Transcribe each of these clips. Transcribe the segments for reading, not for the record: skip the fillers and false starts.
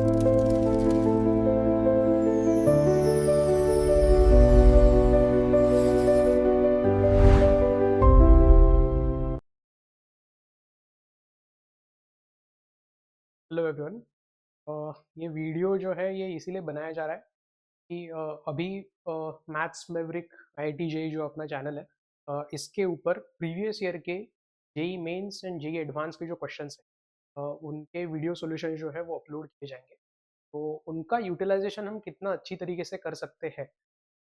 Hello everyone. ये video जो है ये इसीलिए बनाया जा रहा है कि अभी मैथ्स मेवरिक आईआईटी जेई जो अपना चैनल है, इसके ऊपर प्रीवियस ईयर के JEE Mains and JEE Advanced के जो क्वेश्चंस हैं, उनके वीडियो सॉल्यूशन जो है वो अपलोड किए जाएंगे। तो उनका यूटिलाइजेशन हम कितना अच्छी तरीके से कर सकते हैं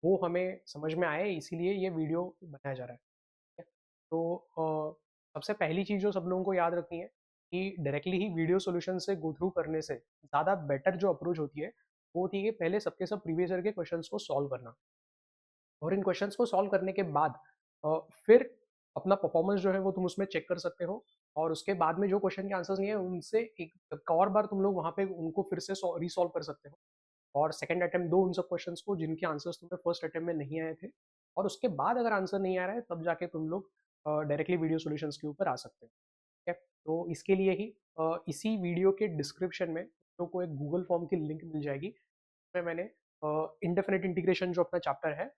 वो हमें समझ में आए, इसीलिए ये वीडियो बनाया जा रहा है। ठीक है? तो सबसे पहली चीज़ जो सब लोगों को याद रखनी है कि डायरेक्टली ही वीडियो सॉल्यूशन से गो थ्रू करने से ज़्यादा बेटर जो अप्रोच होती है वो होती है कि पहले सबके सब प्रीवियस ईयर के क्वेश्चंस को सॉल्व करना, और इन क्वेश्चंस को सॉल्व करने के बाद फिर अपना परफॉर्मेंस जो है वो तुम उसमें चेक कर सकते हो। और उसके बाद में जो क्वेश्चन के आंसर्स नहीं है उनसे एक और बार तुम लोग वहाँ पे उनको फिर से रिसॉल्व कर सकते हो, और सेकंड अटेम्प्ट दो उन सब क्वेश्चंस को जिनके आंसर्स तुम्हें फर्स्ट अटेम्प्ट में नहीं आए थे। और उसके बाद अगर आंसर नहीं आ रहा है तब जाके तुम लोग डायरेक्टली वीडियो सॉल्यूशंस के ऊपर आ सकते हो। ठीक है? तो इसके लिए ही इसी वीडियो के डिस्क्रिप्शन में तो को एक गूगल फॉर्म की लिंक मिल जाएगी, जिसमें मैंने इंडेफिनिट इंटीग्रेशन जो अपना चैप्टर है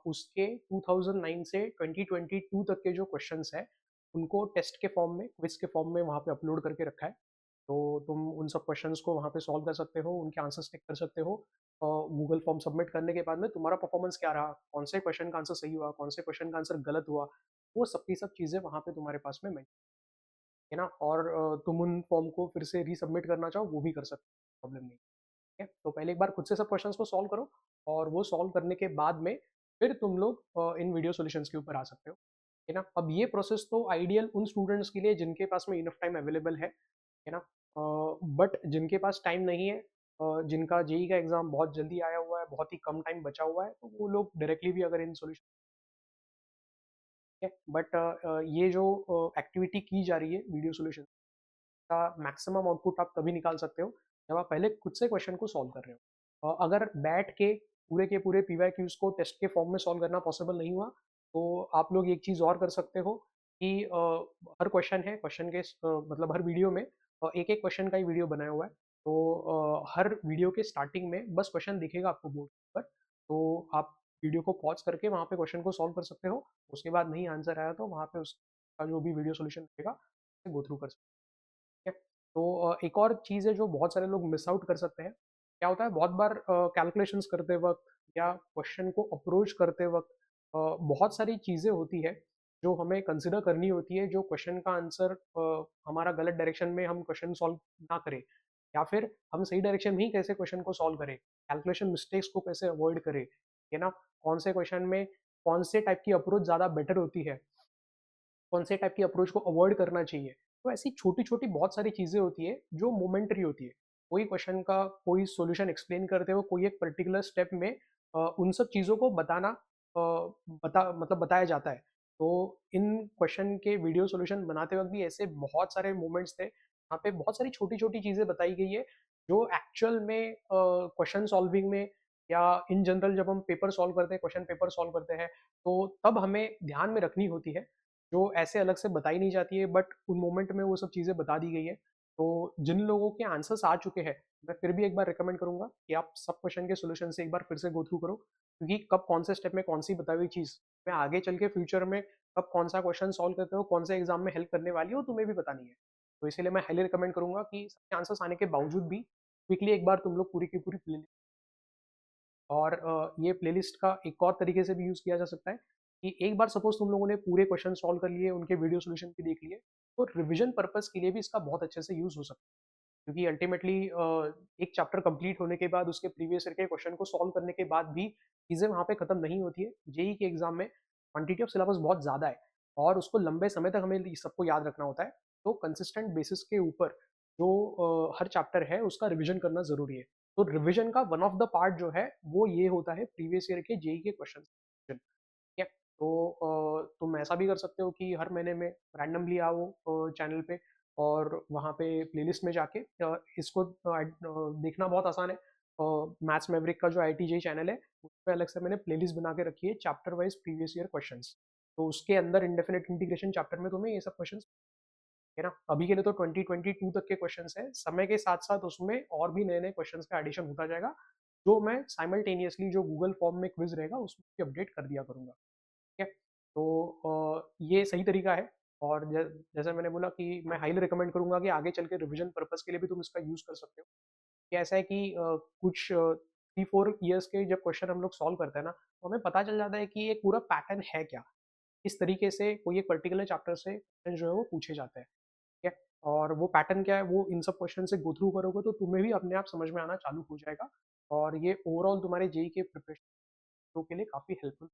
उसके 2009 से 2022 तक के जो क्वेश्चंस है उनको टेस्ट के फॉर्म में, क्विज के फॉर्म में वहाँ पे अपलोड करके रखा है। तो तुम उन सब क्वेश्चंस को वहाँ पे सॉल्व कर सकते हो, उनके आंसर्स टिक कर सकते हो। गूगल फॉर्म सबमिट करने के बाद में तुम्हारा परफॉर्मेंस क्या रहा, कौन से क्वेश्चन का आंसर सही हुआ, कौन से क्वेश्चन का आंसर गलत हुआ, वो सब की सब चीज़ें वहाँ पे तुम्हारे पास में है ना। और तुम उन फॉर्म को फिर से रीसबमिट करना चाहो वो भी कर सकते हो, प्रॉब्लम नहीं है। तो पहले एक बार खुद से सब क्वेश्चंस को सॉल्व करो, और वो सॉल्व करने के बाद में फिर तुम लोग इन वीडियो सॉल्यूशंस के ऊपर आ सकते हो, है ना। अब ये प्रोसेस तो आइडियल उन स्टूडेंट्स के लिए जिनके पास में इनफ टाइम अवेलेबल है ना। बट जिनके पास टाइम नहीं है, जिनका जेई का एग्जाम बहुत जल्दी आया हुआ है, बहुत ही कम टाइम बचा हुआ है, तो वो लोग डायरेक्टली भी अगर इन सॉल्यूशन है। बट ये जो एक्टिविटी की जा रही है वीडियो सॉल्यूशन का, मैक्सिमम आउटपुट आप तभी निकाल सकते हो जब आप पहले खुद से क्वेश्चन को सॉल्व कर रहे हो। अगर बैठ के पूरे पीवाईक्यूज को टेस्ट के फॉर्म में सॉल्व करना पॉसिबल नहीं हुआ, तो आप लोग एक चीज़ और कर सकते हो कि हर क्वेश्चन है, क्वेश्चन के मतलब हर वीडियो में एक एक क्वेश्चन का ही वीडियो बनाया हुआ है। तो हर वीडियो के स्टार्टिंग में बस क्वेश्चन दिखेगा आपको बोर्ड पर, तो आप वीडियो को पॉज करके वहाँ पे क्वेश्चन को सॉल्व कर सकते हो। उसके बाद नहीं आंसर आया तो वहाँ पे उसका जो भी वीडियो सोल्यूशन रहेगा गो थ्रू कर सकते हैं। तो एक और चीज़ है जो बहुत सारे लोग मिस आउट कर सकते हैं। क्या होता है, बहुत बार कैलकुलेशंस करते वक्त या क्वेश्चन को अप्रोच करते वक्त बहुत सारी चीज़ें होती है जो हमें कंसिडर करनी होती है, जो क्वेश्चन का आंसर हमारा गलत डायरेक्शन में हम क्वेश्चन सॉल्व ना करें, या फिर हम सही डायरेक्शन में ही कैसे क्वेश्चन को सॉल्व करें, कैलकुलेशन मिस्टेक्स को कैसे अवॉइड करें, है ना। कौन से क्वेश्चन में कौन से टाइप की अप्रोच ज़्यादा बेटर होती है, कौन से टाइप की अप्रोच को अवॉइड करना चाहिए। तो ऐसी छोटी छोटी बहुत सारी चीज़ें होती है जो मोमेंटरी होती है। कोई क्वेश्चन का कोई सॉल्यूशन एक्सप्लेन करते हुए कोई एक पर्टिकुलर स्टेप में उन सब चीज़ों को बताना बताया जाता है। तो इन क्वेश्चन के वीडियो सॉल्यूशन बनाते वक्त भी ऐसे बहुत सारे मोमेंट्स थे, यहाँ पे बहुत सारी छोटी छोटी चीज़ें बताई गई है जो एक्चुअल में क्वेश्चन सॉल्विंग में या इन जनरल जब हम पेपर सॉल्व करते हैं, क्वेश्चन पेपर सॉल्व करते हैं, तो तब हमें ध्यान में रखनी होती है, जो ऐसे अलग से बताई नहीं जाती है, बट उन मोमेंट में वो सब चीज़ें बता दी गई है। तो जिन लोगों के आंसर्स आ चुके हैं, मैं फिर भी एक बार रिकमेंड करूंगा कि आप सब क्वेश्चन के सोल्यूशन से एक बार फिर से गो थ्रू करो, क्योंकि कब कौन से स्टेप में कौन सी बताई हुई चीज़ मैं आगे चल के फ्यूचर में कब कौन सा क्वेश्चन सॉल्व करते हो, कौन से एग्जाम में हेल्प करने वाली हो, तुम्हें भी पता नहीं है। तो इसीलिए मैं हाईली रिकमेंड करूंगा कि सबके आंसर्स आने के बावजूद भी क्विकली एक बार तुम लोग पूरी की पूरी प्ले, और ये प्लेलिस्ट का एक और तरीके से भी यूज़ किया जा सकता है कि एक बार सपोज तुम लोगों ने पूरे क्वेश्चन सॉल्व कर लिए, उनके वीडियो सॉल्यूशन भी देख लिए, तो रिवीजन पर्पस के लिए भी इसका बहुत अच्छे से यूज़ हो सकता है। क्योंकि अल्टीमेटली एक चैप्टर कंप्लीट होने के बाद उसके प्रीवियस ईयर के क्वेश्चन को सॉल्व करने के बाद भी चीज़ें वहाँ पे खत्म नहीं होती है। जेई के एग्जाम में क्वांटिटी ऑफ सिलेबस बहुत ज़्यादा है, और उसको लंबे समय तक हमें सबको याद रखना होता है। तो कंसिस्टेंट बेसिस के ऊपर जो हर चैप्टर है उसका रिविजन करना ज़रूरी है। तो रिवीजन का वन ऑफ द पार्ट जो है वो ये होता है प्रीवियस ईयर के जेई के क्वेश्चन। ठीक है। तो तुम ऐसा भी कर सकते हो कि हर महीने में रैंडमली आओ चैनल पे, और वहाँ पे प्लेलिस्ट में जाके इसको देखना बहुत आसान है। मैथ्स मैवरिक का जो आईटी जेई चैनल है उसमें अलग से मैंने प्लेलिस्ट बना के रखी है, chapter wise previous year questions. तो उसके अंदर इंडेफिनेट इंटीग्रेशन चैप्टर में तुम्हें ये सब क्वेश्चंस है ना। अभी के लिए तो 2022 तक के क्वेश्चंस हैं, समय के साथ साथ उसमें और भी नए नए क्वेश्चंस का एडिशन होता जाएगा, जो मैं साइमल्टेनियसली जो गूगल फॉर्म में क्विज रहेगा उसमें अपडेट कर दिया करूंगा। ठीक है। तो ये सही तरीका है। और जैसे मैंने बोला कि मैं हाईली रिकमेंड करूंगा कि आगे चल के रिविजन पर्पस के लिए भी तुम इसका यूज कर सकते हो। कि ऐसा है कि कुछ 3-4 ईयर्स के जब क्वेश्चन हम लोग सॉल्व करते हैं ना, तो हमें पता चल जाता है कि ये पूरा पैटर्न है क्या, किस तरीके से कोई एक पर्टिकुलर चैप्टर से क्वेश्चन जो है वो पूछे जाते हैं। ठीक है। और वो पैटर्न क्या है वो इन सब क्वेश्चन से गो थ्रू करोगे तो तुम्हें भी अपने आप समझ में आना चालू हो जाएगा। और ये ओवरऑल तुम्हारे जेई के प्रिपरेशन के लिए काफ़ी हेल्पफुल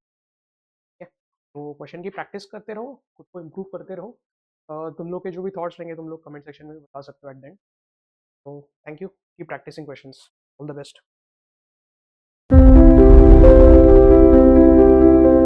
है। तो क्वेश्चन की प्रैक्टिस करते रहो, खुद को इम्प्रूव करते रहो। तुम लोग के जो भी थॉट्स रहेंगे तुम लोग कमेंट सेक्शन में बता सकते हो एट द एंड। तो thank you, keep practising questions. All the best.